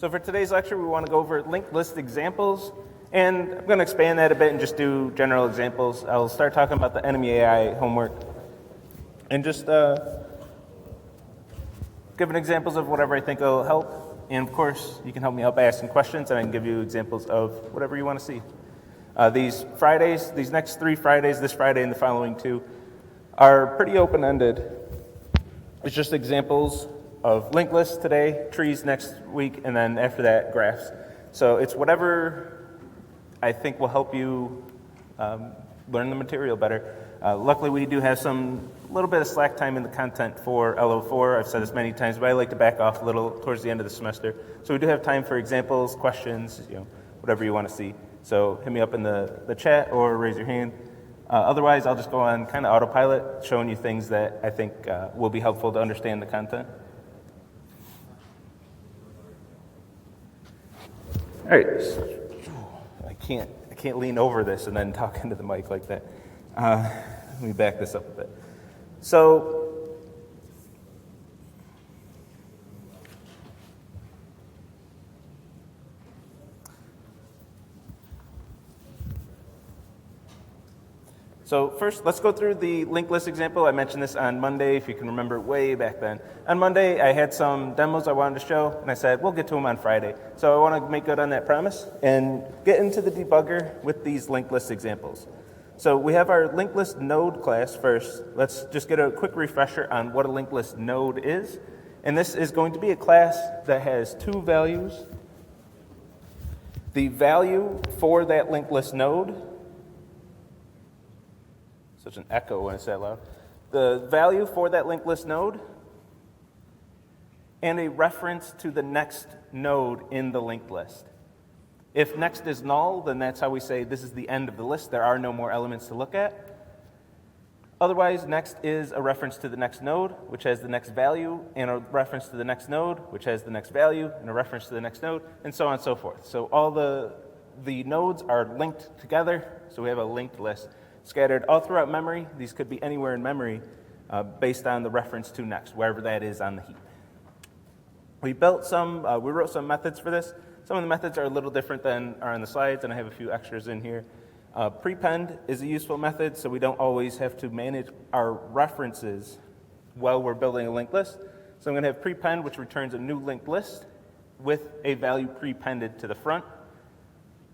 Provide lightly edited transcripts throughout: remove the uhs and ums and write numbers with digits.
So for today's lecture, we want to go over linked list examples, and I'm going to expand that a bit and just do general examples. I'll start talking about the enemy AI homework, and just giving examples of whatever I think will help. And of course, you can help me out by asking questions, and I can give you examples of whatever you want to see. These next 3 Fridays, this Friday and the following 2, are pretty open-ended. It's just examples of linked lists today, trees next week, and then after that, graphs. So it's whatever I think will help you learn the material better. Luckily, we do have a little bit of slack time in the content for LO4. I've said this many times, but I like to back off a little towards the end of the semester. So we do have time for examples, questions, whatever you want to see. So hit me up in the chat or raise your hand. Otherwise, I'll just go on kind of autopilot, showing you things that I think will be helpful to understand the content. All right. I can't lean over this and then talk into the mic like that. Let me back this up a bit. So first, let's go through the linked list example. I mentioned this on Monday, if you can remember way back then. On Monday, I had some demos I wanted to show, and I said, we'll get to them on Friday. So I want to make good on that promise and get into the debugger with these linked list examples. So we have our linked list node class first. Let's just get a quick refresher on what a linked list node is. And this is going to be a class that has 2 values. The value for that linked list node, such an echo when I say it loud, the value for that linked list node, and a reference to the next node in the linked list. If next is null, then that's how we say this is the end of the list. There are no more elements to look at. Otherwise, next is a reference to the next node, which has the next value, and a reference to the next node, which has the next value, and a reference to the next node, and so on and so forth. So all the nodes are linked together, so we have a linked list scattered all throughout memory. These could be anywhere in memory based on the reference to next, wherever that is on the heap. We wrote some methods for this. Some of the methods are a little different than are on the slides, and I have a few extras in here. Prepend is a useful method, so we don't always have to manage our references while we're building a linked list. So I'm going to have prepend, which returns a new linked list with a value prepended to the front.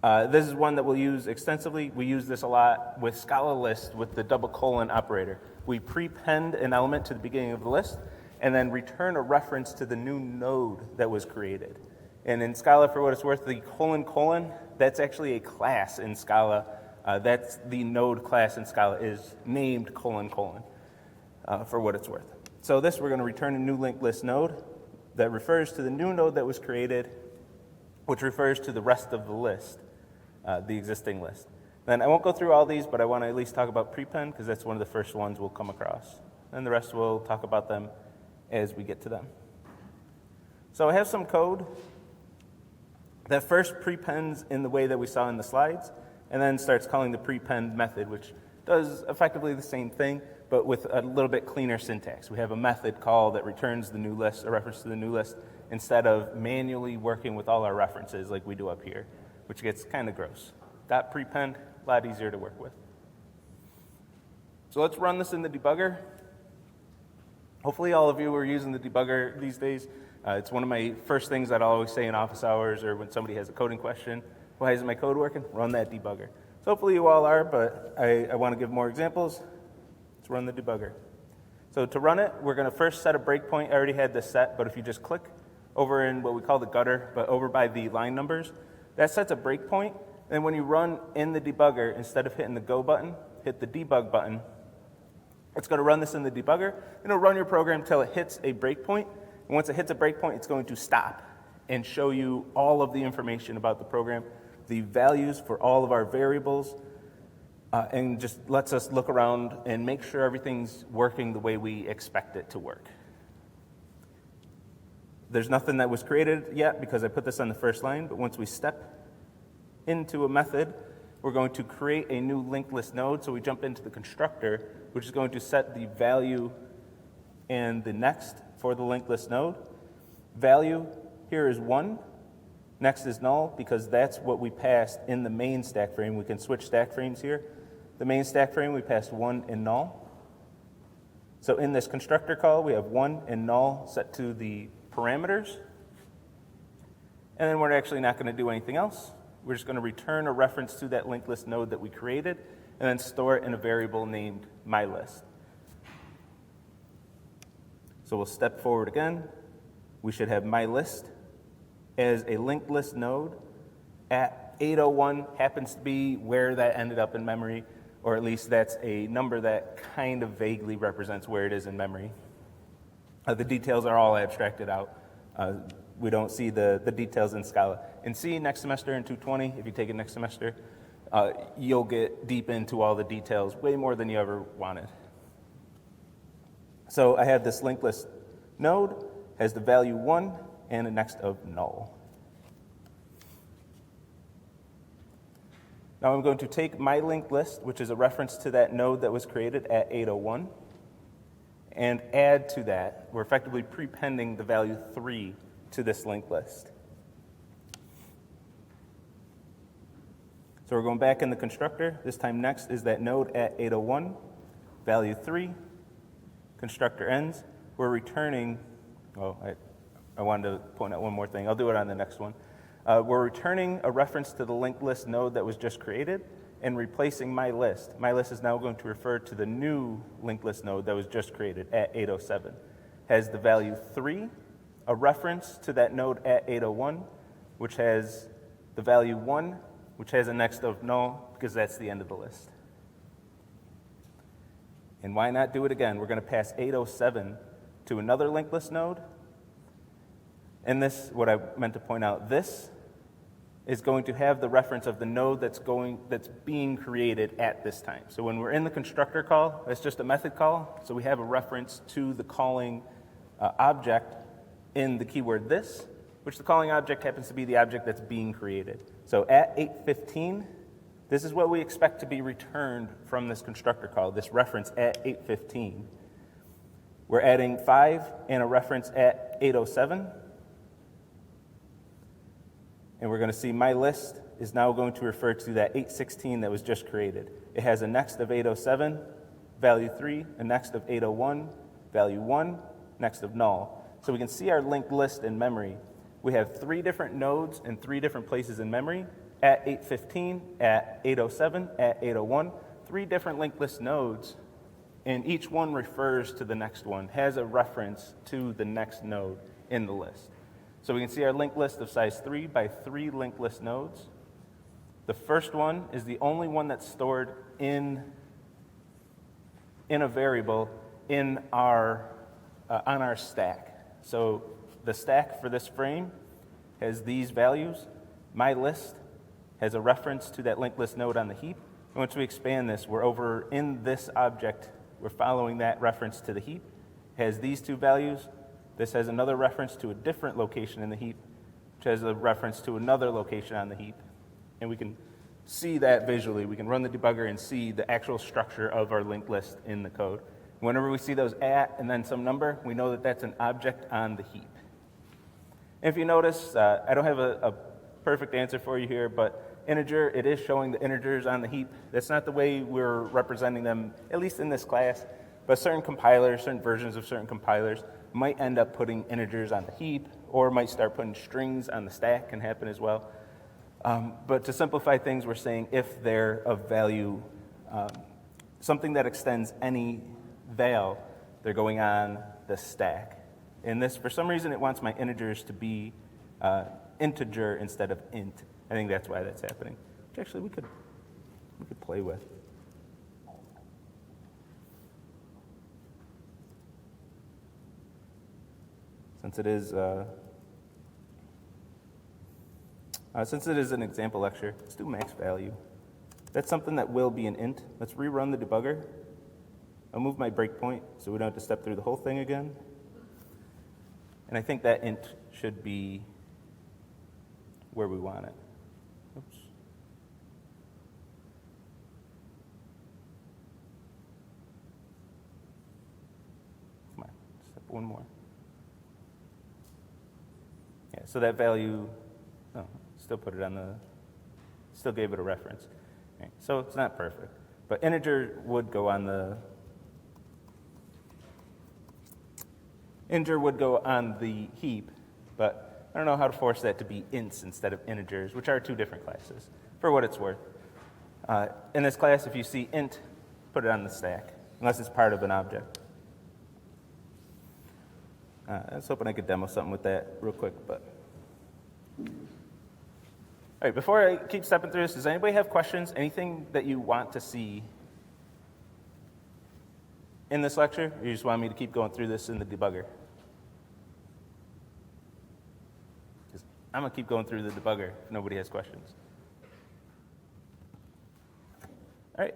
This is one that we'll use extensively. We use this a lot with Scala list with the double colon operator. We prepend an element to the beginning of the list and then return a reference to the new node that was created. And in Scala, for what it's worth, the colon, that's actually a class in Scala. That's the node class in Scala is named colon, for what it's worth. So this, we're going to return a new linked list node that refers to the new node that was created, which refers to the rest of the list, the existing list. Then I won't go through all these, but I want to at least talk about prepend because that's one of the first ones we'll come across. And the rest we'll talk about them as we get to them. So I have some code that first prepends in the way that we saw in the slides, and then starts calling the prepend method, which does effectively the same thing, but with a little bit cleaner syntax. We have a method call that returns the new list, a reference to the new list, instead of manually working with all our references like we do up here, which gets kind of gross. .prepend, a lot easier to work with. So let's run this in the debugger. Hopefully all of you are using the debugger these days. It's one of my first things that I'll always say in office hours or when somebody has a coding question. Why isn't my code working? Run that debugger. So hopefully you all are, but I want to give more examples. Let's run the debugger. So to run it, we're going to first set a breakpoint. I already had this set, but if you just click over in what we call the gutter, but over by the line numbers, that sets a breakpoint. And when you run in the debugger, instead of hitting the go button, hit the debug button. It's going to run this in the debugger. It'll run your program until it hits a breakpoint. And once it hits a breakpoint, it's going to stop and show you all of the information about the program, the values for all of our variables, and just lets us look around and make sure everything's working the way we expect it to work. There's nothing that was created yet because I put this on the first line, but once we step into a method, we're going to create a new linked list node. So we jump into the constructor, which is going to set the value and the next for the linked list node. Value here is 1, Next is null because that's what we passed in the main stack frame. We can switch stack frames here. The main stack frame, we passed 1 and null. So in this constructor call, we have 1 and null set to the parameters. And then we're actually not going to do anything else. We're just going to return a reference to that linked list node that we created and then store it in a variable named myList. So we'll step forward again. We should have myList as a linked list node at 801 happens to be where that ended up in memory, or at least that's a number that kind of vaguely represents where it is in memory. The details are all abstracted out. We don't see the details in Scala. In C, next semester in 220, if you take it next semester, you'll get deep into all the details, way more than you ever wanted. So I have this linked list node, has the value 1 and a next of null. Now I'm going to take my linked list, which is a reference to that node that was created at 801, and add to that. We're effectively prepending the value 3 to this linked list. So we're going back in the constructor. This time next is that node at 801, value 3, constructor ends. We're returning, I wanted to point out one more thing. I'll do it on the next one. We're returning a reference to the linked list node that was just created and replacing myList. MyList is now going to refer to the new linked list node that was just created at 807. Has the value 3, a reference to that node at 801, which has the value 1, which has a next of null, because that's the end of the list. And why not do it again? We're going to pass 807 to another linked list node. And this, what I meant to point out, this is going to have the reference of the node that's being created at this time. So when we're in the constructor call, that's just a method call. So we have a reference to the calling object in the keyword this, which the calling object happens to be the object that's being created. So at 8:15, this is what we expect to be returned from this constructor call, this reference at 8:15. We're adding 5 and a reference at 8:07. And we're going to see myList is now going to refer to that 8:16 that was just created. It has a next of 8:07, value 3, a next of 8:01, value 1, next of null. So we can see our linked list in memory. We have 3 different nodes in 3 different places in memory, at 8:15, at 8:07, at 8:01, 3 different linked list nodes, and each one refers to the next one, has a reference to the next node in the list. So we can see our linked list of size 3 by 3 linked list nodes. The first one is the only one that's stored in a variable in our on our stack. So the stack for this frame has these values. MyList has a reference to that linked list node on the heap. And once we expand this, we're over in this object. We're following that reference to the heap. It has these 2 values. This has another reference to a different location in the heap, which has a reference to another location on the heap. And we can see that visually. We can run the debugger and see the actual structure of our linked list in the code. Whenever we see those at and then some number, we know that that's an object on the heap. If you notice, I don't have a perfect answer for you here, but integer, it is showing the integers on the heap. That's not the way we're representing them, at least in this class, but certain compilers, certain versions of certain compilers might end up putting integers on the heap or might start putting strings on the stack, can happen as well. But to simplify things, we're saying if they're of value, something that extends any val, they're going on the stack. In this, for some reason, it wants my integers to be integer instead of int. I think that's why that's happening, which actually we could play with. Since it is an example lecture, let's do max value. That's something that will be an int. Let's rerun the debugger. I'll move my breakpoint so we don't have to step through the whole thing again. And I think that int should be where we want it. Oops. Come on, step one more. Yeah, so that value Oh, still put it on the, still gave it a reference. Okay, so it's not perfect. But integer would go on the, heap, but I don't know how to force that to be ints instead of integers, which are two different classes, for what it's worth. In this class, if you see int, put it on the stack, unless it's part of an object. I was hoping I could demo something with that real quick, but. All right, before I keep stepping through this, does anybody have questions? Anything that you want to see in this lecture? Or you just want me to keep going through this in the debugger? I'm going to keep going through the debugger if nobody has questions. All right.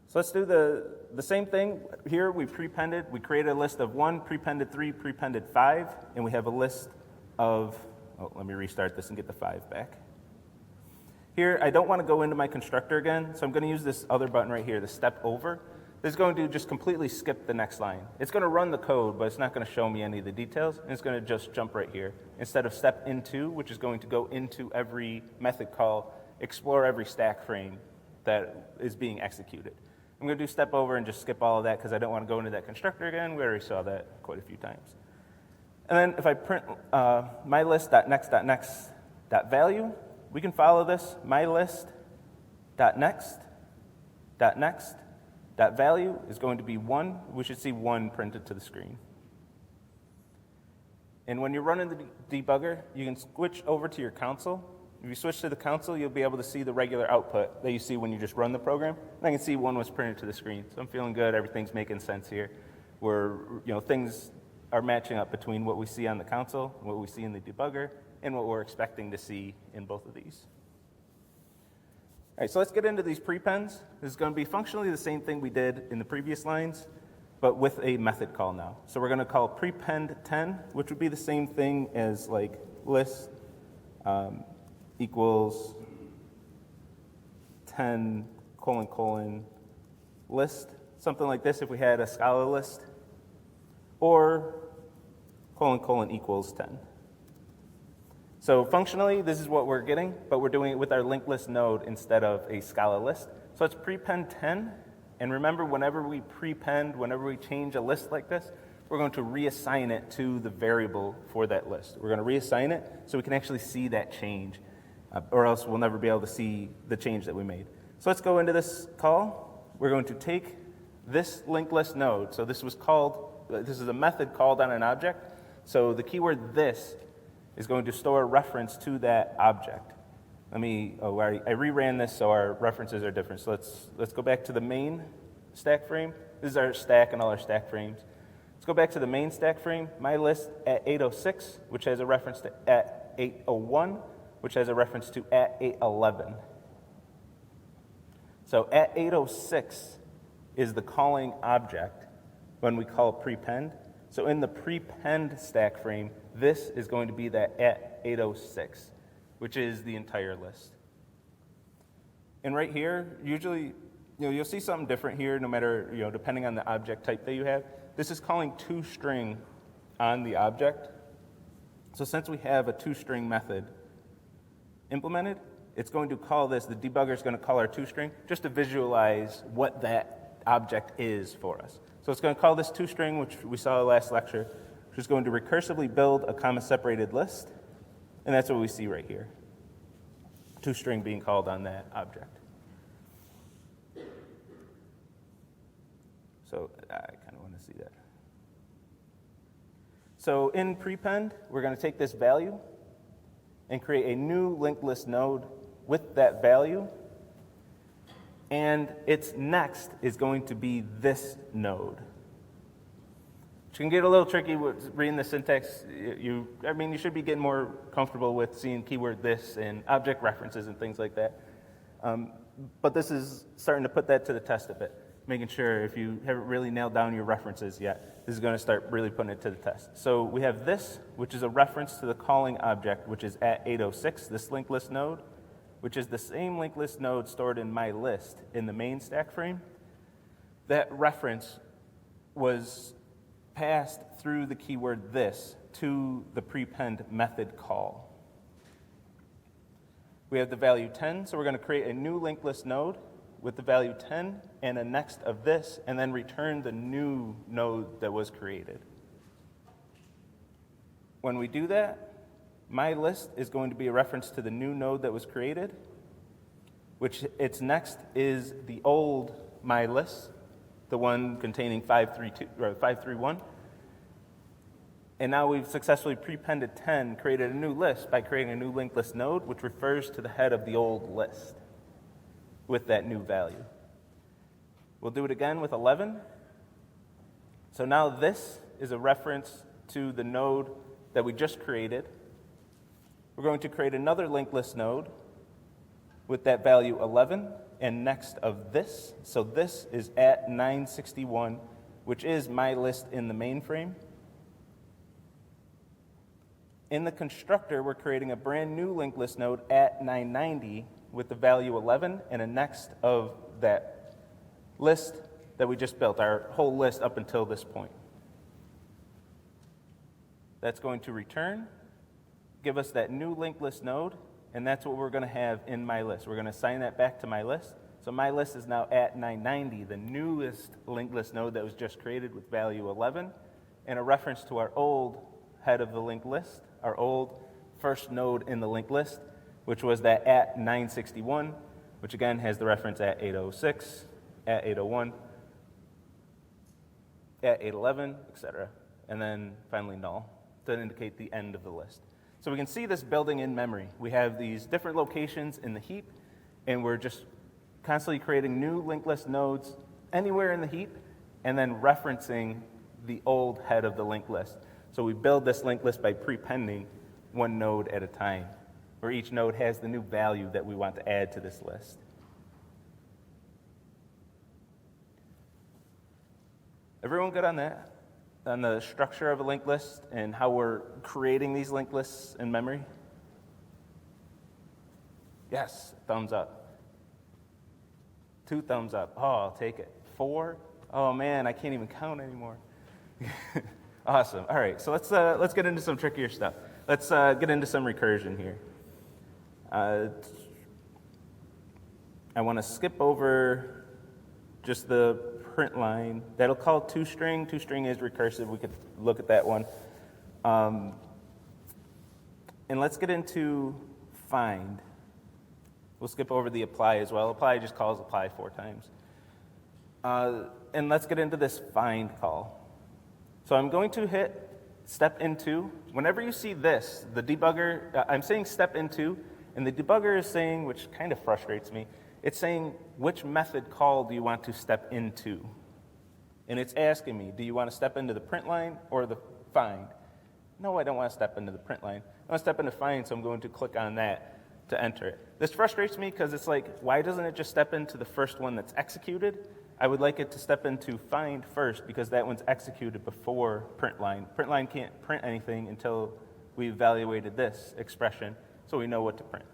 So let's do the same thing. Here we prepended. We created a list of 1, prepended 3, prepended 5, and we have a list of, oh, let me restart this and get the 5 back. Here, I don't want to go into my constructor again, so I'm going to use this other button right here, the step over. This is going to just completely skip the next line. It's going to run the code, but it's not going to show me any of the details, and it's going to just jump right here. Instead of step into, which is going to go into every method call, explore every stack frame that is being executed. I'm going to do step over and just skip all of that because I don't want to go into that constructor again. We already saw that quite a few times. And then if I print mylist.next.next.value, we can follow this. Mylist.next.next.value is going to be 1. We should see 1 printed to the screen. And when you're running the debugger, you can switch over to your console. If you switch to the console, you'll be able to see the regular output that you see when you just run the program. And I can see 1 was printed to the screen. So I'm feeling good. Everything's making sense here. Where things are matching up between what we see on the console, what we see in the debugger, and what we're expecting to see in both of these. All right, so let's get into these prepends. This is going to be functionally the same thing we did in the previous lines, but with a method call now. So we're going to call prepend 10, which would be the same thing as like list equals 10 : list, something like this if we had a Scala list, or : equals 10. So functionally, this is what we're getting, but we're doing it with our linked list node instead of a Scala list. So let's prepend 10, and remember, whenever we prepend, whenever we change a list like this, we're going to reassign it to the variable for that list. We're going to reassign it so we can actually see that change, or else we'll never be able to see the change that we made. So let's go into this call. We're going to take this linked list node. So this is a method called on an object. So the keyword this is going to store a reference to that object. I reran this so our references are different. So let's go back to the main stack frame. This is our stack and all our stack frames. Let's go back to the main stack frame, my list at 806, which has a reference to at 801, which has a reference to at 811. So at 806 is the calling object when we call prepend. So in the prepend stack frame, this is going to be that at 806, which is the entire list. And right here, usually, you'll see something different here no matter, depending on the object type that you have. This is calling toString on the object. So since we have a toString method implemented, it's going to call this, the debugger is going to call our toString just to visualize what that object is for us. So it's going to call this toString, which we saw last lecture, which is going to recursively build a comma-separated list, and that's what we see right here. toString being called on that object. So I kind of want to see that. So in prepend, we're going to take this value and create a new linked list node with that value, and its next is going to be this node. Which can get a little tricky with reading the syntax. You should be getting more comfortable with seeing keyword this and object references and things like that. But this is starting to put that to the test a bit, making sure if you haven't really nailed down your references yet, this is going to start really putting it to the test. So we have this, which is a reference to the calling object, which is at 806, this linked list node, which is the same linked list node stored in my list in the main stack frame. That reference was passed through the keyword this to the prepend method call. We have the value 10, so we're going to create a new linked list node with the value 10 and a next of this, and then return the new node that was created. When we do that, my list is going to be a reference to the new node that was created, which its next is the old my list, the one containing 531. And now we've successfully prepended 10, created a new list by creating a new linked list node, which refers to the head of the old list with that new value. We'll do it again with 11. So now this is a reference to the node that we just created. We're going to create another linked list node with that value 11 and next of this. So this is at 961, which is my list in the mainframe. In the constructor, we're creating a brand new linked list node at 990 with the value 11 and a next of that list that we just built, our whole list up until this point. That's going to return, give us that new linked list node, and that's what we're going to have in my list. We're going to assign that back to my list. So my list is now at 990, the newest linked list node that was just created with value 11, and a reference to our old head of the linked list, our old first node in the linked list, which was that at 961, which again has the reference at 806, at 801, at 811, etc. And then finally null to indicate the end of the list. So we can see this building in memory. We have these different locations in the heap, and we're just constantly creating new linked list nodes anywhere in the heap, and then referencing the old head of the linked list. So we build this linked list by prepending one node at a time, where each node has the new value that we want to add to this list. Everyone good on that? On the structure of a linked list and how we're creating these linked lists in memory? Yes, thumbs up. 2 thumbs up. Oh, I'll take it. 4? Oh man, I can't even count anymore. Awesome. All right, so let's get into some trickier stuff. Let's get into some recursion here. I want to skip over just the print line. That'll call toString. toString is recursive. We could look at that one. And let's get into find. We'll skip over the apply as well. Apply just calls apply 4 times. And let's get into this find call. So I'm going to hit step into. Whenever you see this, the debugger, I'm saying step into, and the debugger is saying, which kind of frustrates me, it's saying which method call do you want to step into? And it's asking me, do you want to step into the print line or the find? No, I don't want to step into the print line. I want to step into find, so I'm going to click on that to enter it. This frustrates me because it's like, why doesn't it just step into the first one that's executed? I would like it to step into find first because that one's executed before print line. Print line can't print anything until we evaluated this expression so we know what to print.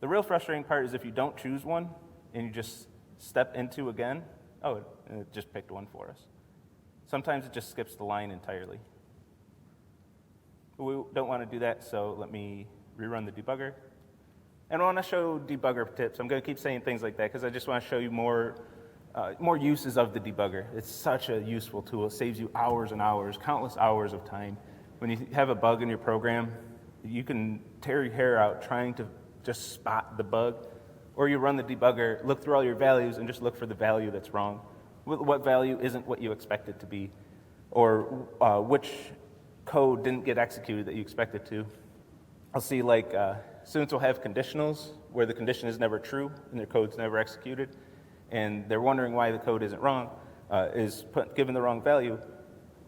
The real frustrating part is if you don't choose one and you just step into again, oh, it just picked one for us. Sometimes it just skips the line entirely. But we don't want to do that, so let me rerun the debugger. And I want to show debugger tips. I'm going to keep saying things like that because I just want to show you more uses of the debugger. It's such a useful tool. It saves you hours and hours, countless hours of time. When you have a bug in your program, you can tear your hair out trying to just spot the bug. Or you run the debugger, look through all your values, and just look for the value that's wrong. What value isn't what you expect it to be? Or which code didn't get executed that you expect it to? I'll see students will have conditionals where the condition is never true and their code's never executed, and they're wondering why the code isn't wrong, given the wrong value.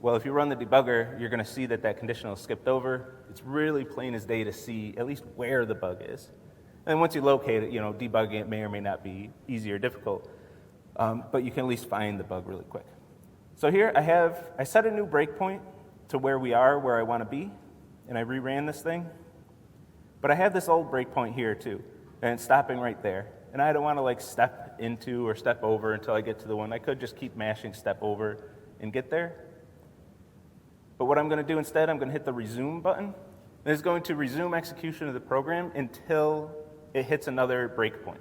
Well, if you run the debugger, you're going to see that that conditional is skipped over. It's really plain as day to see at least where the bug is. And once you locate it, debugging it may or may not be easy or difficult, but you can at least find the bug really quick. So here I set a new breakpoint to where we are, where I want to be, and I reran this thing. But I have this old breakpoint here too, and it's stopping right there. And I don't want to step into or step over until I get to the one. I could just keep mashing step over and get there. But what I'm going to do instead, I'm going to hit the resume button, And it's going to resume execution of the program until it hits another breakpoint.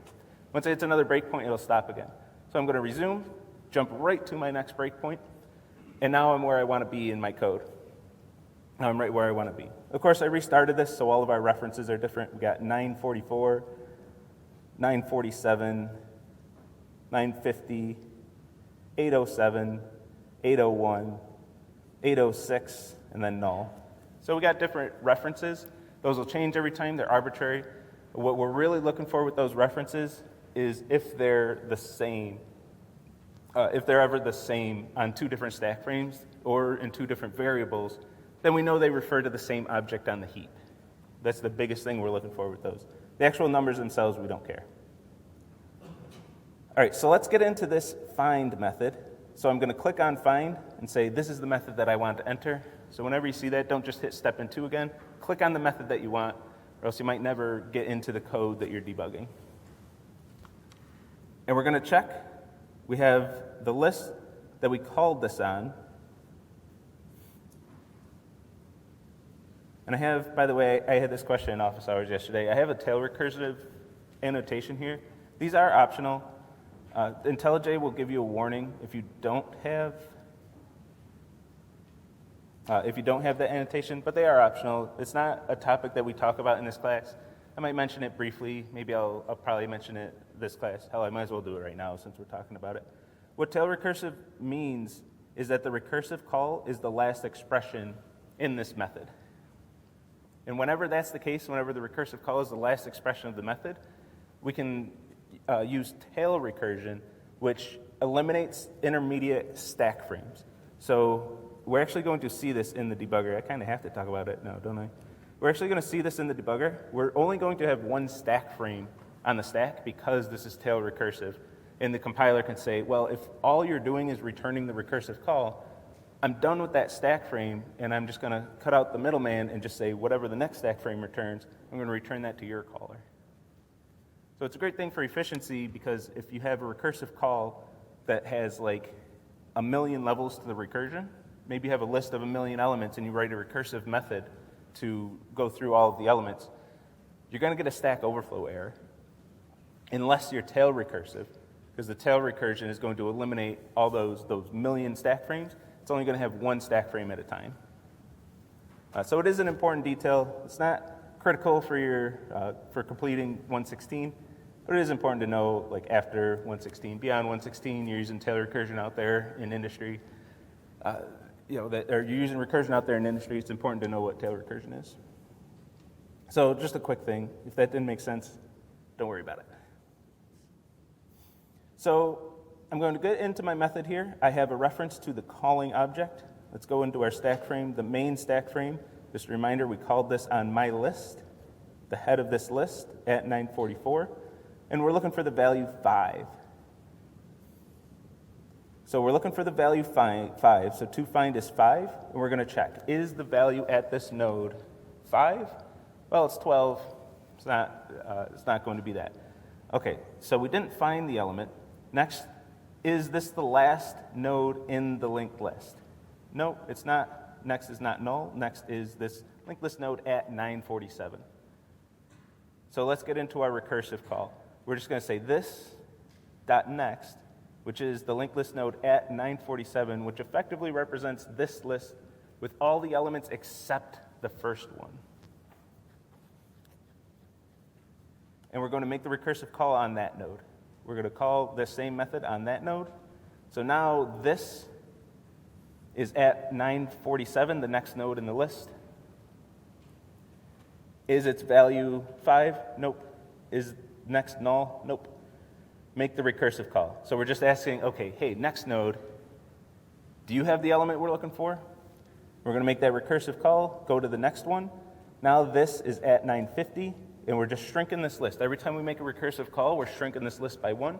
Once it hits another breakpoint, it'll stop again. So I'm going to resume, jump right to my next breakpoint, and now I'm where I want to be in my code. Now I'm right where I want to be. Of course, I restarted this, so all of our references are different. We got 944, 947, 950, 807, 801, 806, and then null. So we got different references. Those will change every time. They're arbitrary. What we're really looking for with those references is if they're the same, if they're ever the same on two different stack frames or in two different variables, then we know they refer to the same object on the heap. That's the biggest thing we're looking for with those. The actual numbers themselves, we don't care. All right, so let's get into this find method. So I'm going to click on find and say this is the method that I want to enter. So whenever you see that, don't just hit step into again. Click on the method that you want, or else you might never get into the code that you're debugging. And we're going to check. We have the list that we called this on. And I have, by the way, I had this question in office hours yesterday. I have a tail recursive annotation here. These are optional. IntelliJ will give you a warning if you don't have the annotation, but they are optional. It's not a topic that we talk about in this class. I might mention it briefly. Maybe I'll probably mention it this class. Hell, I might as well do it right now since we're talking about it. What tail recursive means is that the recursive call is the last expression in this method. And whenever that's the case, whenever the recursive call is the last expression of the method, we can use tail recursion, which eliminates intermediate stack frames. So we're actually going to see this in the debugger. I kind of have to talk about it now, don't I? We're actually going to see this in the debugger. We're only going to have one stack frame on the stack because this is tail recursive. And the compiler can say, well, if all you're doing is returning the recursive call, I'm done with that stack frame, and I'm just going to cut out the middleman and just say whatever the next stack frame returns, I'm going to return that to your caller. So it's a great thing for efficiency because if you have a recursive call that has like 1 million levels to the recursion, maybe you have a list of 1 million elements and you write a recursive method to go through all of the elements, you're going to get a Stack Overflow error unless you're tail recursive, because the tail recursion is going to eliminate all those million stack frames. It's only going to have one stack frame at a time. So it is an important detail. It's not critical for completing 116, but it is important to know, like after 116, beyond 116, you're using tail recursion out there in industry. Or you're using recursion out there in industry. It's important to know what tail recursion is. So just a quick thing. If that didn't make sense, don't worry about it. So I'm going to get into my method here. I have a reference to the calling object. Let's go into our stack frame, the main stack frame. Just a reminder, we called this on my list, the head of this list at 944, and we're looking for the value 5. So we're looking for the value 5. So to find is 5, and we're going to check. Is the value at this node 5? Well, it's 12. It's not going to be that. Okay, so we didn't find the element. Next, is this the last node in the linked list? No, it's not. Next is not null. Next is this linked list node at 947. So let's get into our recursive call. We're just going to say this dot next, which is the linked list node at 947, which effectively represents this list with all the elements except the first one. And we're going to make the recursive call on that node. We're going to call the same method on that node. So now this is at 947, the next node in the list. Is its value 5? Nope. Is next null? Nope. Make the recursive call. So we're just asking, okay, hey, next node, do you have the element we're looking for? We're going to make that recursive call, go to the next one. Now this is at 950, and we're just shrinking this list. Every time we make a recursive call, we're shrinking this list by 1,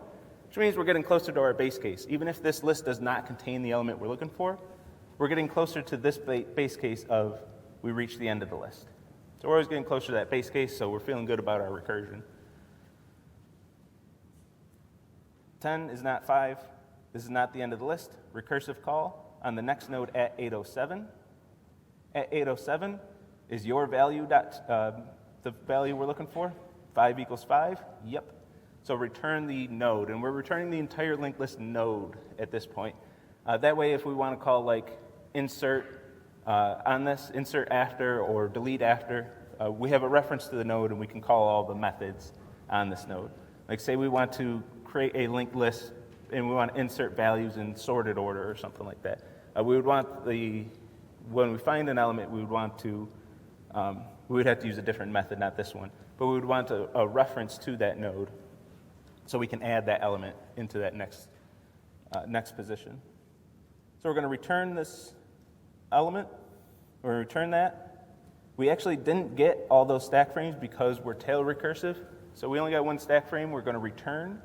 which means we're getting closer to our base case. Even if this list does not contain the element we're looking for, we're getting closer to this base case of we reached the end of the list. So we're always getting closer to that base case, so we're feeling good about our recursion. 10 is not 5. This is not the end of the list. Recursive call on the next node at 807. At 807, Is your value the value we're looking for? 5 equals 5? Yep. So return the node, and we're returning the entire linked list node at this point. That way, if we want to call like insert on this, insert after or delete after, we have a reference to the node and we can call all the methods on this node. Like say we want to create a linked list and we want to insert values in sorted order or something like that. We would want when we find an element, we would have to use a different method, not this one, but we would want a reference to that node so we can add that element into that next position. So we're going to return this element. We're going to return that. We actually didn't get all those stack frames because we're tail recursive. So we only got one stack frame. We're going to return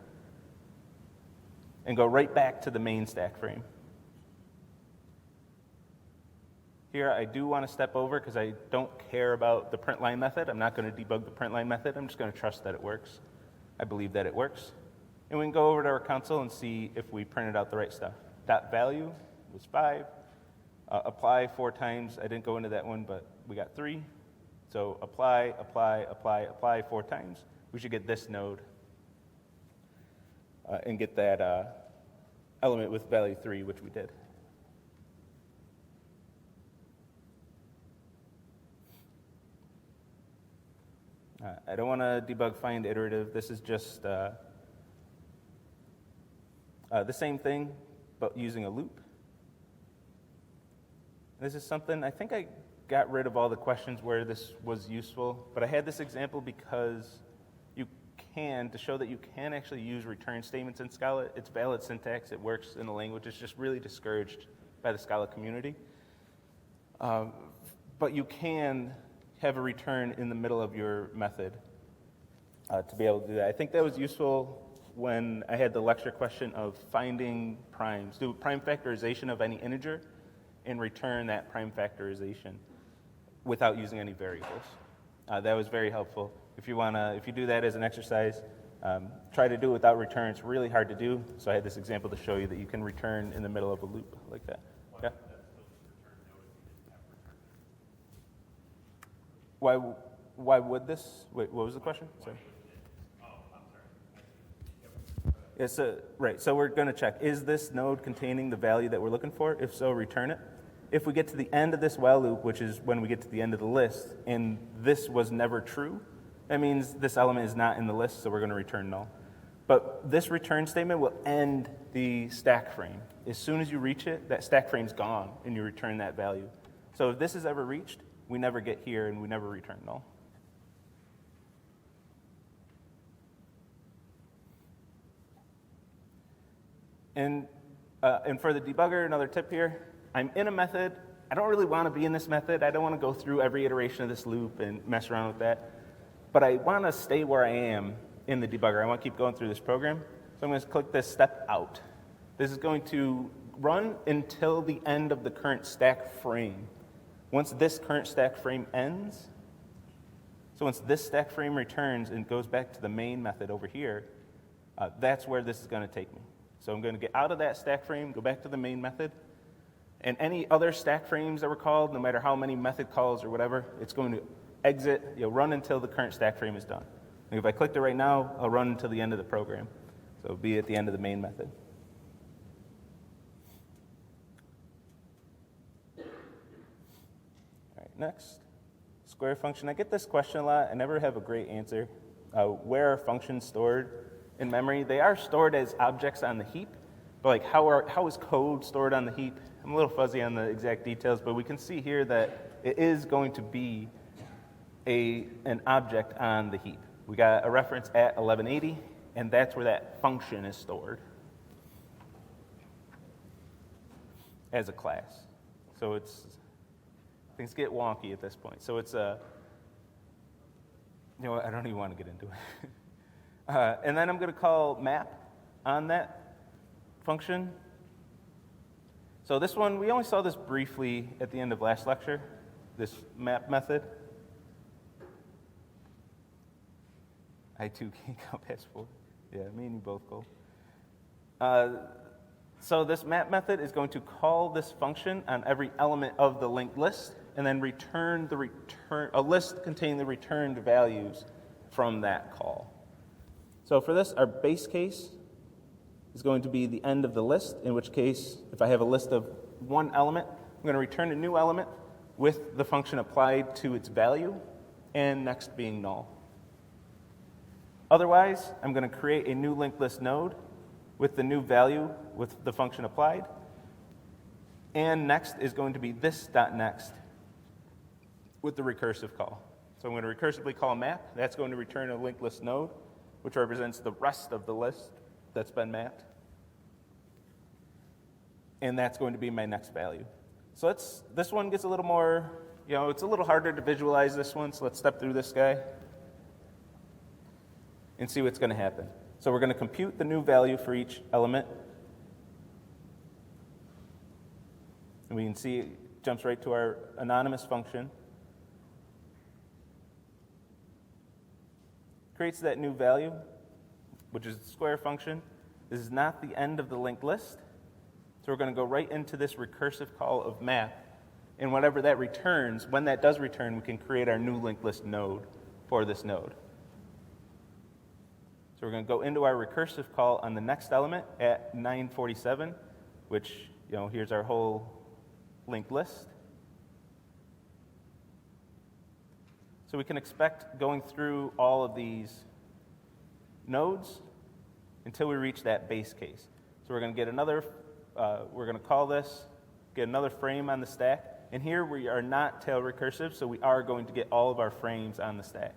and go right back to the main stack frame. Here I do want to step over because I don't care about the print line method. I'm not going to debug the print line method. I'm just going to trust that it works. I believe that it works. And we can go over to our console and see if we printed out the right stuff. Dot value was 5. Apply 4 times. I didn't go into that one, but we got 3. So apply 4 times. We should get this node and get that element with value 3, which we did. I don't want to debug find iterative. This is just the same thing, but using a loop. This is something, I think I got rid of all the questions where this was useful, but I had this example because to show that you can actually use return statements in Scala. It's valid syntax, it works in the language. It's just really discouraged by the Scala community. But you can have a return in the middle of your method to be able to do that. I think that was useful when I had the lecture question of finding primes. Do prime factorization of any integer and return that prime factorization without using any variables. That was very helpful. If you do that as an exercise, try to do it without return. It's really hard to do, so I had this example to show you that you can return in the middle of a loop like that. Yeah? Why would this? Wait, what was the question? Sorry. Yes, right, so we're going to check, is this node containing the value that we're looking for? If so, return it. If we get to the end of this while loop, which is when we get to the end of the list, and this was never true, that means this element is not in the list, so we're going to return null. But this return statement will end the stack frame. As soon as you reach it, that stack frame's gone, and you return that value. So if this is ever reached, we never get here, and we never return null. And for the debugger, another tip here, I'm in a method. I don't really want to be in this method. I don't want to go through every iteration of this loop and mess around with that. But I want to stay where I am in the debugger. I want to keep going through this program. So I'm going to click this step out. This is going to run until the end of the current stack frame. Once this current stack frame ends, so once this stack frame returns and goes back to the main method over here, that's where this is going to take me. So I'm going to get out of that stack frame, go back to the main method, and any other stack frames that were called, no matter how many method calls or whatever, it's going to exit, run until the current stack frame is done. And if I clicked it right now, I'll run until the end of the program. So it'll be at the end of the main method. All right, next, square function. I get this question a lot. I never have a great answer. Where are functions stored in memory? They are stored as objects on the heap, but like how is code stored on the heap? I'm a little fuzzy on the exact details, but we can see here that it is going to be an object on the heap. We got a reference at 1180, and that's where that function is stored as a class. So things get wonky at this point. So it's I don't even want to get into it. And then I'm going to call map on that function. So this one, we only saw this briefly at the end of last lecture, this map method. I too can't count past 4. Yeah, me and you both go. So this map method is going to call this function on every element of the linked list, and then return a list containing the returned values from that call. So for this, our base case is going to be the end of the list, in which case, if I have a list of one element, I'm going to return a new element with the function applied to its value, and next being null. Otherwise, I'm going to create a new linked list node with the new value with the function applied, and next is going to be this.next with the recursive call. So I'm going to recursively call map. That's going to return a linked list node, which represents the rest of the list that's been mapped. And that's going to be my next value. So this one gets a little more, it's a little harder to visualize this one, so let's step through this guy and see what's going to happen. So we're going to compute the new value for each element. And we can see it jumps right to our anonymous function. Creates that new value, which is the square function. This is not the end of the linked list. So we're going to go right into this recursive call of map. And whatever that returns, when that does return, we can create our new linked list node for this node. So we're going to go into our recursive call on the next element at 947, which, here's our whole linked list. So we can expect going through all of these nodes until we reach that base case. So we're going to get we're going to call this, get another frame on the stack. And here we are not tail recursive, so we are going to get all of our frames on the stack.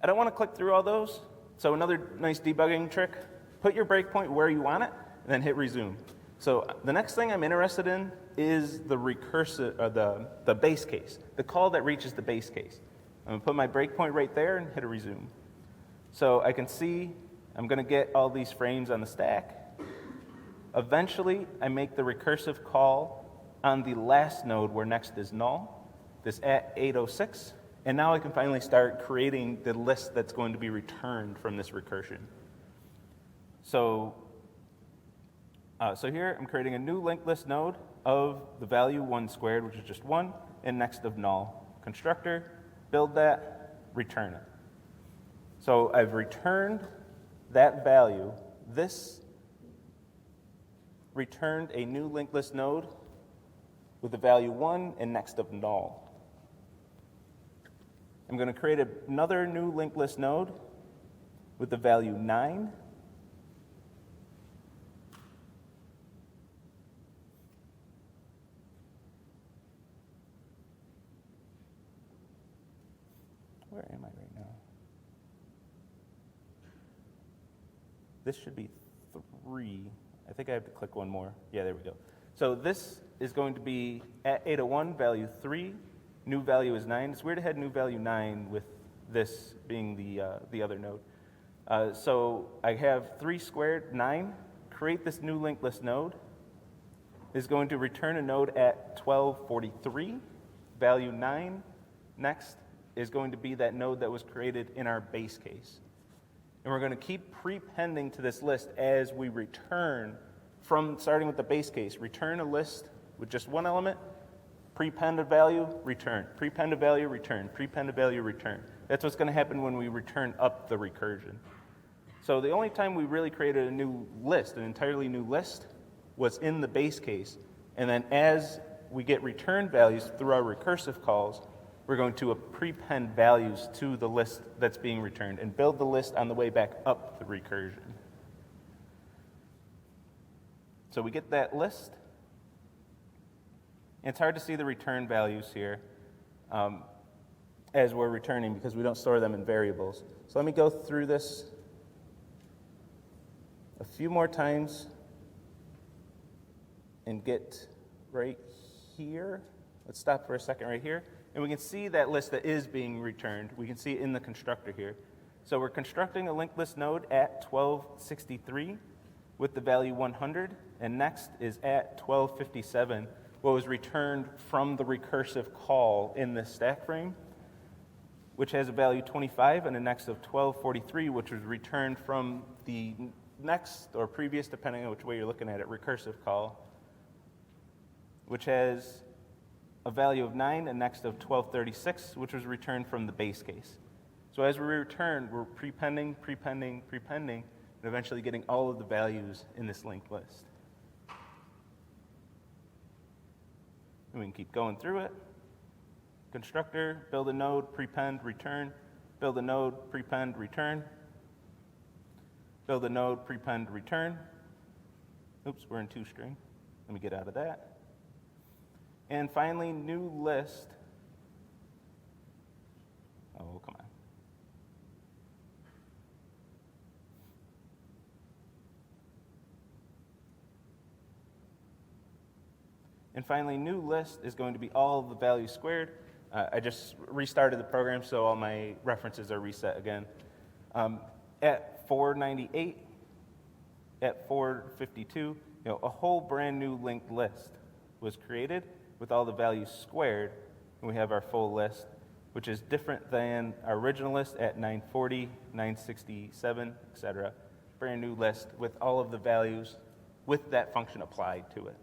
I don't want to click through all those. So another nice debugging trick, put your breakpoint where you want it, and then hit resume. So the next thing I'm interested in is the recursive, the base case, the call that reaches the base case. I'm going to put my breakpoint right there and hit a resume. So I can see I'm going to get all these frames on the stack. Eventually, I make the recursive call on the last node where next is null, this at 806, and now I can finally start creating the list that's going to be returned from this recursion. So here I'm creating a new linked list node of the value 1 squared, which is just 1, and next of null. Constructor, build that, return it. So I've returned that value. This returned a new linked list node with the value 1 and next of null. I'm going to create another new linked list node with the value 9. Where am I right now? This should be 3. I think I have to click one more. Yeah, there we go. So this is going to be at 801, value 3. New value is 9. It's weird to have new value 9 with this being the other node. So I have 3 squared, 9. Create this new linked list node. Is going to return a node at 1243, value 9. Next is going to be that node that was created in our base case. And we're going to keep prepending to this list as we return from starting with the base case. Return a list with just one element, prepend a value, return. Prepend a value, return. Prepend a value, return. That's what's going to happen when we return up the recursion. So the only time we really created a new list, an entirely new list, was in the base case. And then as we get return values through our recursive calls, we're going to prepend values to the list that's being returned and build the list on the way back up the recursion. So we get that list. It's hard to see the return values here as we're returning because we don't store them in variables. So let me go through this a few more times and get right here. Let's stop for a second right here. And we can see that list that is being returned. We can see it in the constructor here. So we're constructing a linked list node at 1263 with the value 100. And next is at 1257, what was returned from the recursive call in this stack frame, which has a value 25 and a next of 1243, which was returned from the next or previous, depending on which way you're looking at it, recursive call, which has a value of 9 and next of 1236, which was returned from the base case. So as we return, we're prepending, and eventually getting all of the values in this linked list. And we can keep going through it. Constructor, build a node, prepend, return. Build a node, prepend, return. Build a node, prepend, return. Oops, we're in toString. Let me get out of that. And finally, new list. Oh, come on. And finally, new list is going to be all of the values squared. I just restarted the program, so all my references are reset again. At 498, at 452, a whole brand new linked list was created with all the values squared, and we have our full list, which is different than our original list at 940, 967, etc. Brand new list with all of the values with that function applied to it.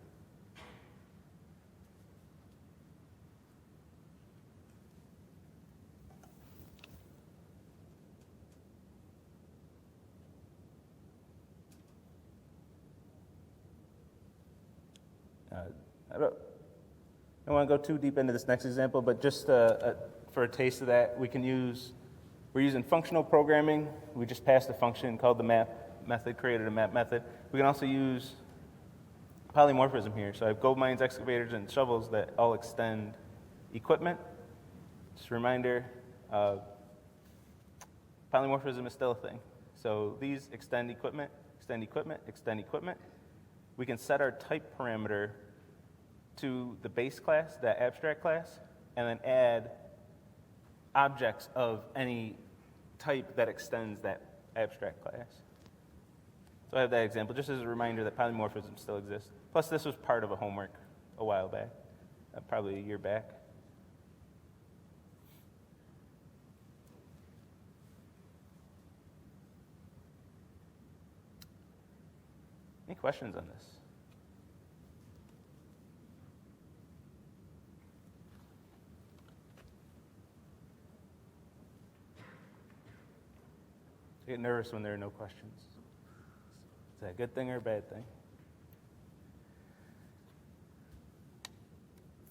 I don't want to go too deep into this next example, but just for a taste of that, we're using functional programming. We just passed a function called the map method, created a map method. We can also use polymorphism here. So I have gold mines, excavators, and shovels that all extend equipment. Just a reminder, polymorphism is still a thing. So these extend equipment, extend equipment, extend equipment. We can set our type parameter to the base class, that abstract class, and then add objects of any type that extends that abstract class. So I have that example, just as a reminder that polymorphism still exists. Plus, this was part of a homework a while back, probably a year back. Any questions on this? I get nervous when there are no questions. Is that a good thing or a bad thing?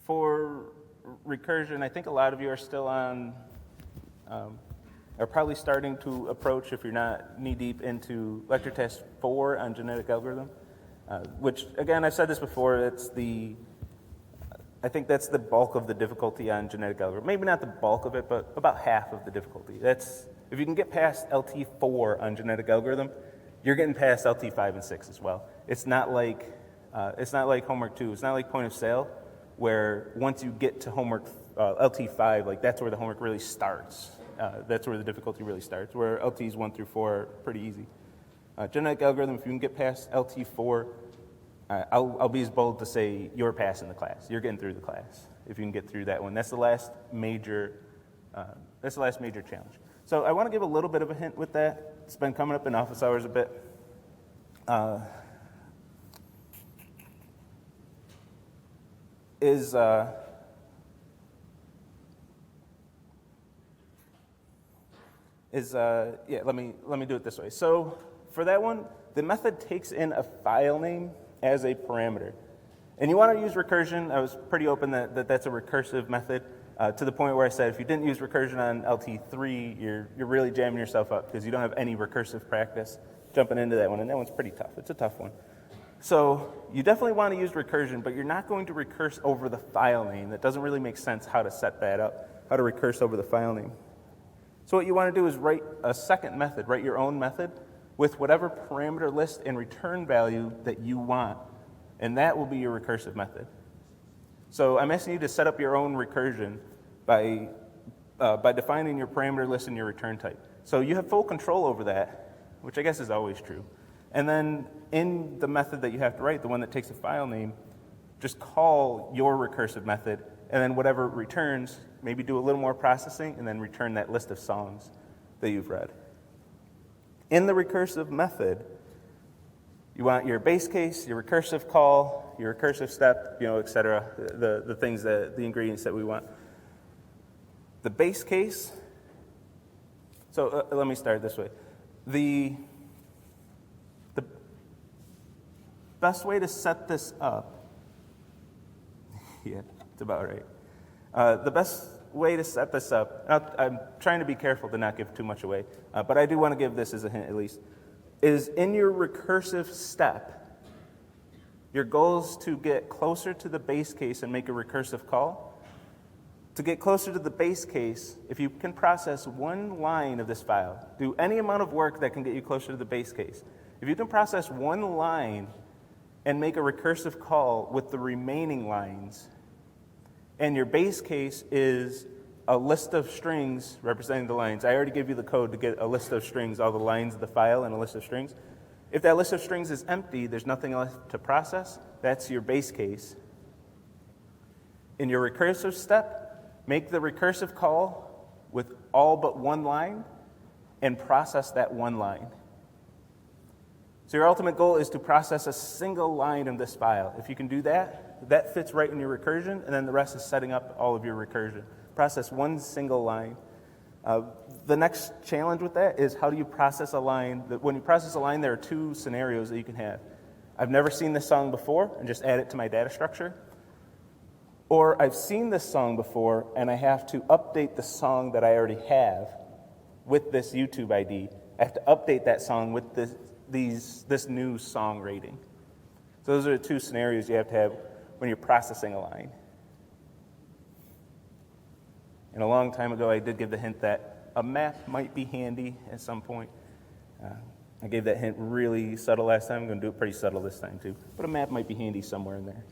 For recursion, I think a lot of you are still on, are probably starting to approach, if you're not knee-deep, into lecture test 4 on genetic algorithm, which, again, I've said this before, I think that's the bulk of the difficulty on genetic algorithm. Maybe not the bulk of it, but about half of the difficulty. If you can get past LT4 on genetic algorithm, you're getting past LT5 and 6 as well. It's not like homework 2. It's not like point of sale, where once you get to homework LT5, like that's where the homework really starts. That's where the difficulty really starts. Where LTs 1 through 4 are pretty easy. Genetic algorithm, if you can get past LT4, I'll be as bold to say you're passing the class. You're getting through the class if you can get through that one. That's the last major challenge. So I want to give a little bit of a hint with that. It's been coming up in office hours a bit. Let me do it this way. So for that one, the method takes in a file name as a parameter. And you want to use recursion. I was pretty open that that's a recursive method, to the point where I said if you didn't use recursion on LT3, you're really jamming yourself up because you don't have any recursive practice jumping into that one, and that one's pretty tough. It's a tough one. So you definitely want to use recursion, but you're not going to recurse over the file name. That doesn't really make sense how to set that up, how to recurse over the file name. So what you want to do is write a second method, write your own method with whatever parameter list and return value that you want, and that will be your recursive method. So I'm asking you to set up your own recursion by defining your parameter list and your return type. So you have full control over that, which I guess is always true. And then in the method that you have to write, the one that takes a file name, just call your recursive method, and then whatever it returns, maybe do a little more processing, and then return that list of songs that you've read. In the recursive method, You want your base case, your recursive call, your recursive step, et cetera, the things, the ingredients that we want. The base case, so let me start this way. The best way to set this up, yeah, it's about right. The best way to set this up, I'm trying to be careful to not give too much away, but I do want to give this as a hint at least, is in your recursive step, your goal is to get closer to the base case and make a recursive call. To get closer to the base case, if you can process one line of this file, do any amount of work that can get you closer to the base case. If you can process one line and make a recursive call with the remaining lines, and your base case is a list of strings representing the lines. I already gave you the code to get a list of strings, all the lines of the file and a list of strings. If that list of strings is empty, there's nothing left to process, that's your base case. In your recursive step, make the recursive call with all but one line and process that one line. So your ultimate goal is to process a single line in this file. If you can do that, that fits right in your recursion, and then the rest is setting up all of your recursion. Process one single line. The next challenge with that is how do you process a line? When you process a line, there are two scenarios that you can have. I've never seen this song before and just add it to my data structure. Or I've seen this song before and I have to update the song that I already have with this YouTube ID. I have to update that song with this new song rating. So those are the two scenarios you have to have when you're processing a line. And a long time ago, I did give the hint that a map might be handy at some point. I gave that hint really subtle last time. I'm going to do it pretty subtle this time, too. But a map might be handy somewhere in there.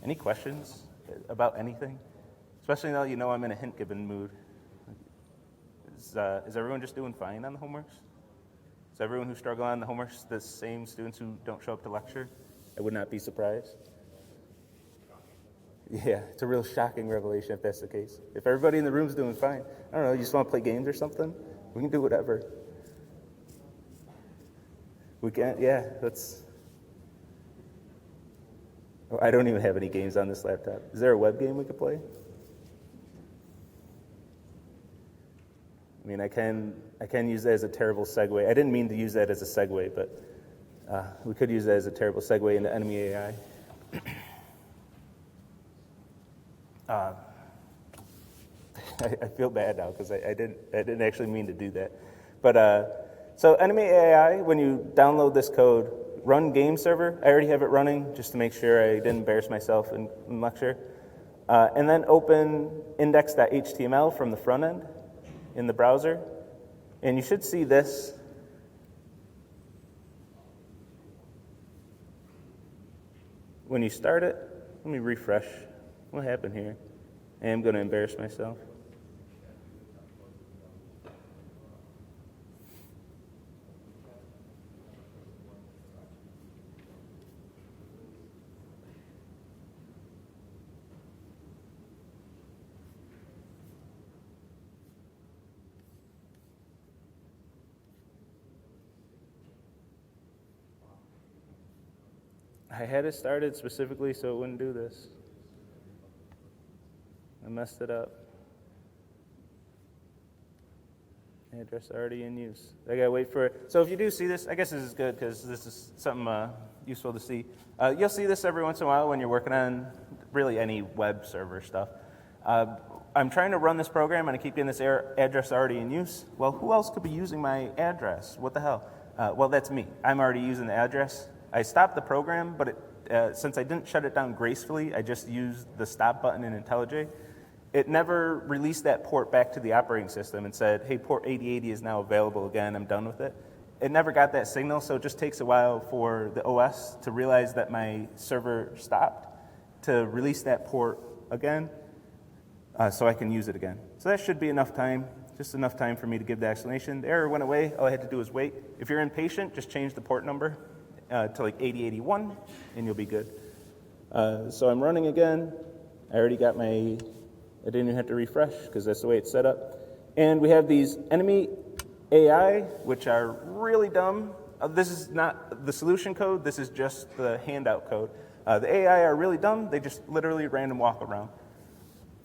Any questions about anything? Especially now that you know I'm in a hint-giving mood. Is everyone just doing fine on the homeworks? Is everyone who struggle on the homeworks the same students who don't show up to lecture? I would not be surprised. Yeah, it's a real shocking revelation if that's the case. If everybody in the room's doing fine, I don't know, you just want to play games or something? We can do whatever. We can, yeah, that's... Oh, I don't even have any games on this laptop. Is there a web game we could play? I mean, I can use that as a terrible segue. I didn't mean to use that as a segue, but we could use that as a terrible segue into enemy AI. I feel bad now because I didn't actually mean to do that. But so enemy AI, when you download this code, run game server. I already have it running just to make sure I didn't embarrass myself in lecture. And then open index.html from the front end in the browser. And you should see this. When you start it, let me refresh. What happened here? I am going to embarrass myself. I had it started specifically so it wouldn't do this. I messed it up. Address already in use. I gotta wait for it. So if you do see this, I guess this is good because this is something useful to see. You'll see this every once in a while when you're working on really any web server stuff. I'm trying to run this program and I keep getting this address already in use. Well, who else could be using my address? What the hell? Well, that's me. I'm already using the address. I stopped the program, but since I didn't shut it down gracefully, I just used the stop button in IntelliJ. It never released that port back to the operating system and said, hey, port 8080 is now available again, I'm done with it. It never got that signal, so it just takes a while for the OS to realize that my server stopped, to release that port again, so I can use it again. So that should be enough time, just enough time for me to give the explanation. The error went away, all I had to do was wait. If you're impatient, just change the port number to like 8081, and you'll be good. So I'm running again. I already got my I didn't even have to refresh because that's the way it's set up. And we have these enemy AI, which are really dumb. This is not the solution code. This is just the handout code. The AI are really dumb. They just literally random walk around.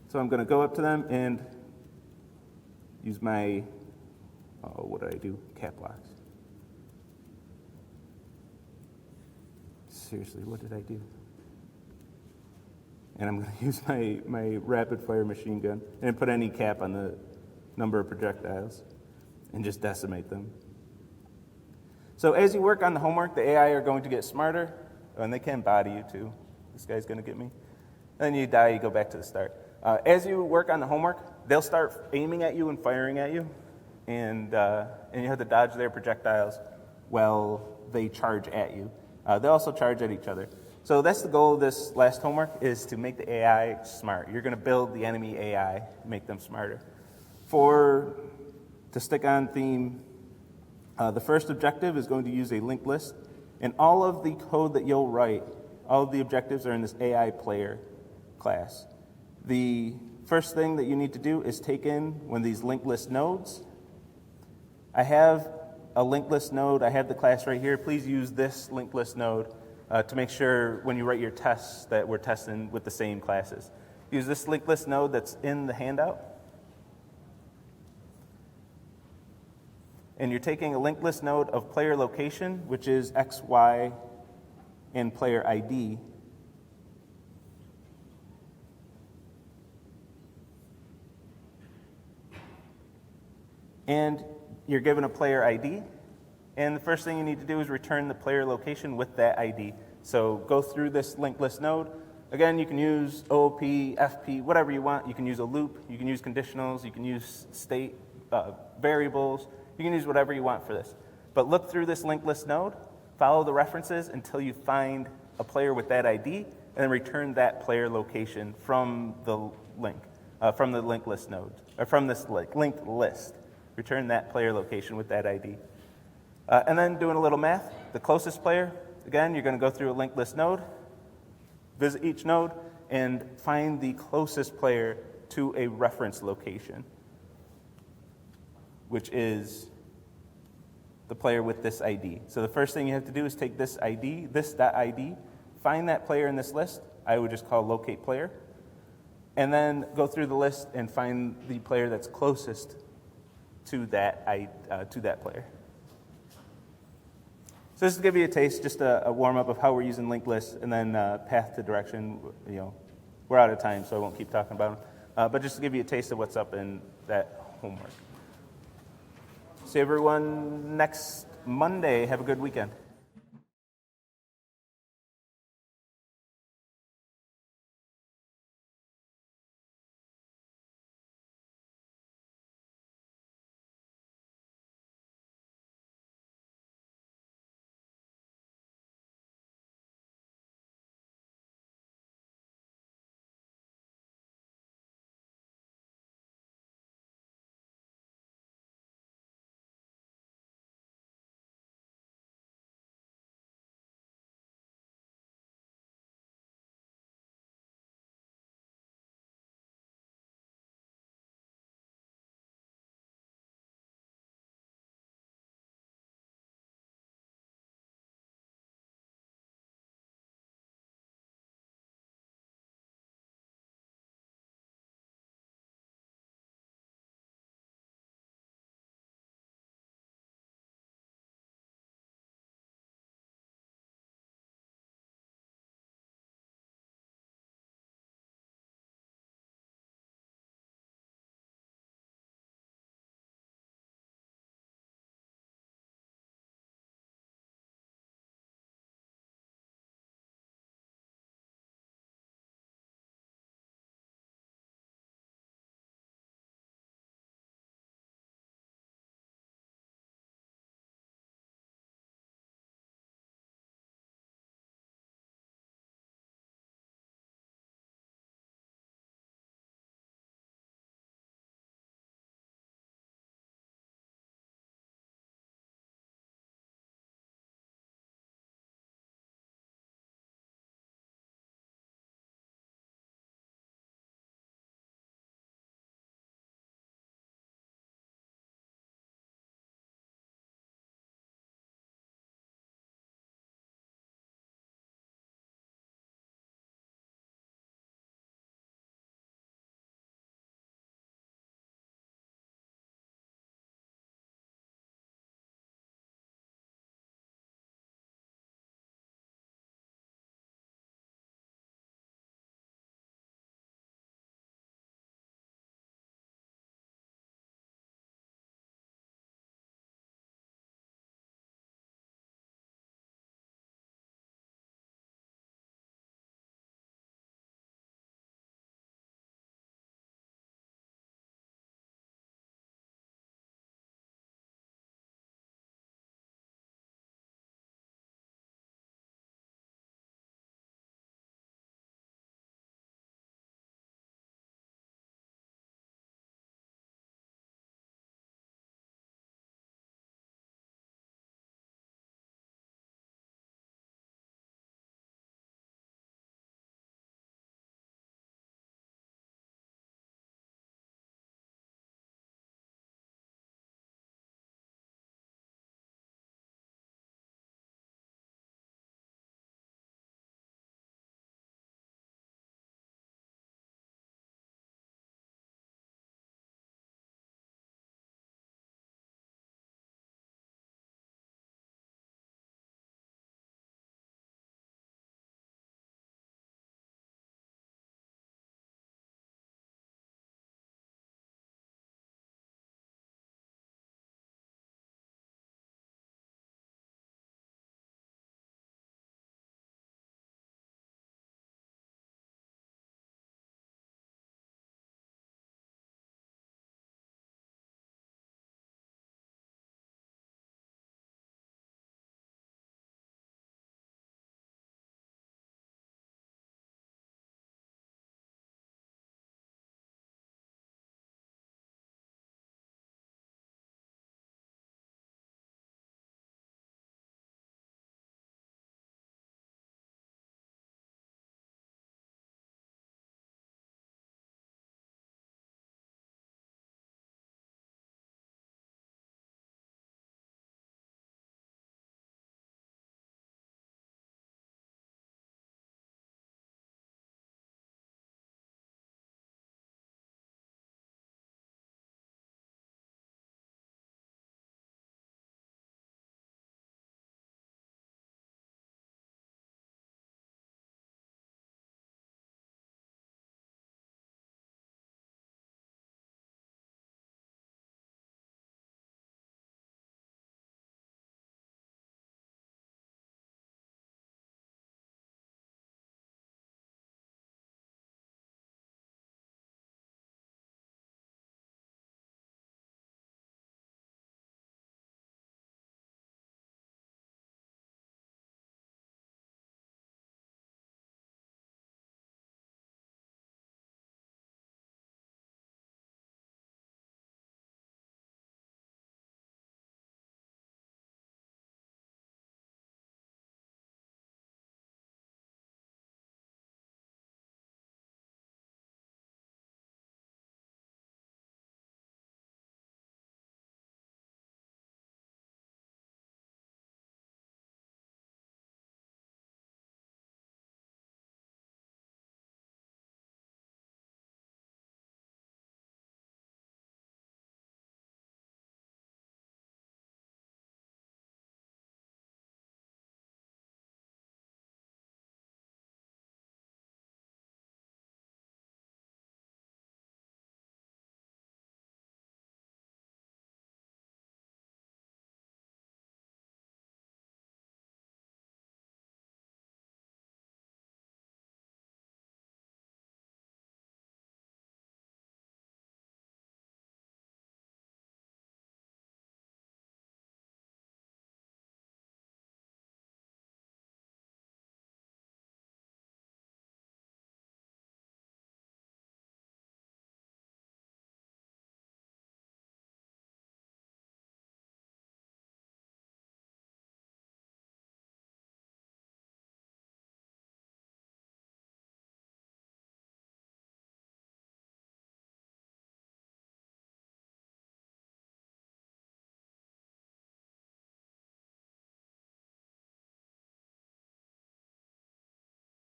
So I'm going to go up to them and use my, what did I do? Cap locks. Seriously, what did I do? And I'm going to use my rapid fire machine gun and put any cap on the number of projectiles and just decimate them. So as you work on the homework, the AI are going to get smarter, and they can body you too. This guy's going to get me. Then you die, you go back to the start. As you work on the homework, they'll start aiming at you and firing at you, and you have to dodge their projectiles while they charge at you. They also charge at each other. So that's the goal of this last homework, is to make the AI smart. You're going to build the enemy AI, make them smarter. To stick on theme, the first objective is going to use a linked list, and all of the code that you'll write, all of the objectives are in this AI player class. The first thing that you need to do is take in one of these linked list nodes. I have a linked list node. I have the class right here. Please use this linked list node to make sure when you write your tests that we're testing with the same classes. Use this linked list node that's in the handout. And you're taking a linked list node of player location, which is X, Y, and player ID. And you're given a player ID. And the first thing you need to do is return the player location with that ID. So go through this linked list node. Again, you can use OOP, FP, whatever you want. You can use a loop. You can use conditionals. You can use state variables. You can use whatever you want for this. But look through this linked list node, follow the references until you find a player with that ID, and then return that player location from the link, from the linked list node, or from this linked list. Return that player location with that ID. And then doing a little math, the closest player, again, you're going to go through a linked list node, visit each node, and find the closest player to a reference location, which is the player with this ID. So the first thing you have to do is take this ID, this.id, find that player in this list. I would just call locate player, and then go through the list and find the player that's closest to that player. So this is to give you a taste, just a warm-up of how we're using linked lists, and then path to direction. We're out of time, so I won't keep talking about them. But just to give you a taste of what's up in that homework. See everyone next Monday. Have a good weekend.